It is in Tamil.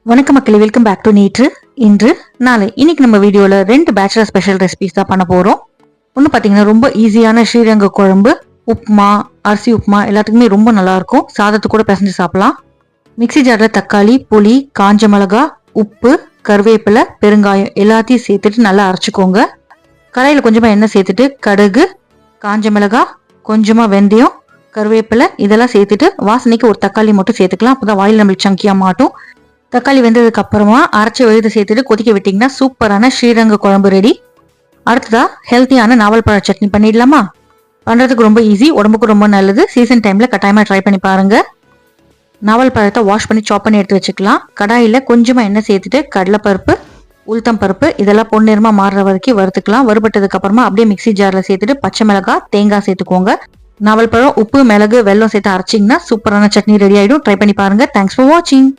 வணக்கம் மக்களே, வெல்கம் பேக் டு நேற்று இன்று நாளை. இன்னைக்கு நம்ம வீடியோல 2 பேச்சுலர் ஸ்பெஷல் ரெசிபிஸ் தான் பண்ண போறோம். ஒன்று பார்த்தீங்கன்னா ரொம்ப ஈஸியான ஸ்ரீரங்க குழம்பு, உப்புமா, அரிசி உப்புமா எல்லாத்துக்குமே ரொம்ப நல்லா இருக்கும். சாதத்து கூட பிசைஞ்சு சாப்பிடலாம். மிக்சி ஜார்ல தக்காளி, புளி, காஞ்ச மிளகா, உப்பு, கருவேப்பிலை, பெருங்காயம் எல்லாத்தையும் சேர்த்துட்டு நல்லா அரைச்சிக்கோங்க. கடாயில் கொஞ்சமா எண்ணெய் சேர்த்துட்டு கடுகு, காஞ்ச மிளகா, கொஞ்சமா வெந்தயம், கருவேப்பிலை இதெல்லாம் சேர்த்துட்டு வாசனைக்கு ஒரு தக்காளி மட்டும் சேர்த்துக்கலாம். அப்போதான் வாயில் நம்மளுக்கு சங்கியா மாட்டும். தக்காளி வெந்ததுக்கு அப்புறமா அரைச்ச விழுது சேர்த்துட்டு கொதிக்க விட்டீங்கன்னா சூப்பரான ஸ்ரீரங்க குழம்பு ரெடி. அடுத்ததா ஹெல்த்தியான நாவல் பழ சட்னி பண்ணிடலாமா? பண்றதுக்கு ரொம்ப ஈஸி, உடம்புக்கு ரொம்ப நல்லது. சீசன் டைம்ல கட்டாயமா ட்ரை பண்ணி பாருங்க. நாவல் பழத்தை வாஷ் பண்ணி சாப் பண்ணி எடுத்து வச்சுக்கலாம். கடாயில கொஞ்சமா எண்ணெய் சேர்த்துட்டு கடலைப்பருப்பு, உளுத்தம் பருப்பு இதெல்லாம் பொன்னிறமா மாறுற வரைக்கும் வறுத்துக்கலாம். வறுபட்டதுக்கு அப்புறமா அப்படியே மிக்சி ஜார்ல சேர்த்துட்டு பச்சை மிளகாய், தேங்காய் சேர்த்துக்கோங்க. நாவல் பழம், உப்பு, மிளகு, வெல்லம் சேர்த்து அரைச்சிங்கன்னா சூப்பரான சட்னி ரெடி ஆயிடும். ட்ரை பண்ணி பாருங்க. தேங்க்ஸ் ஃபார் வாட்சிங்.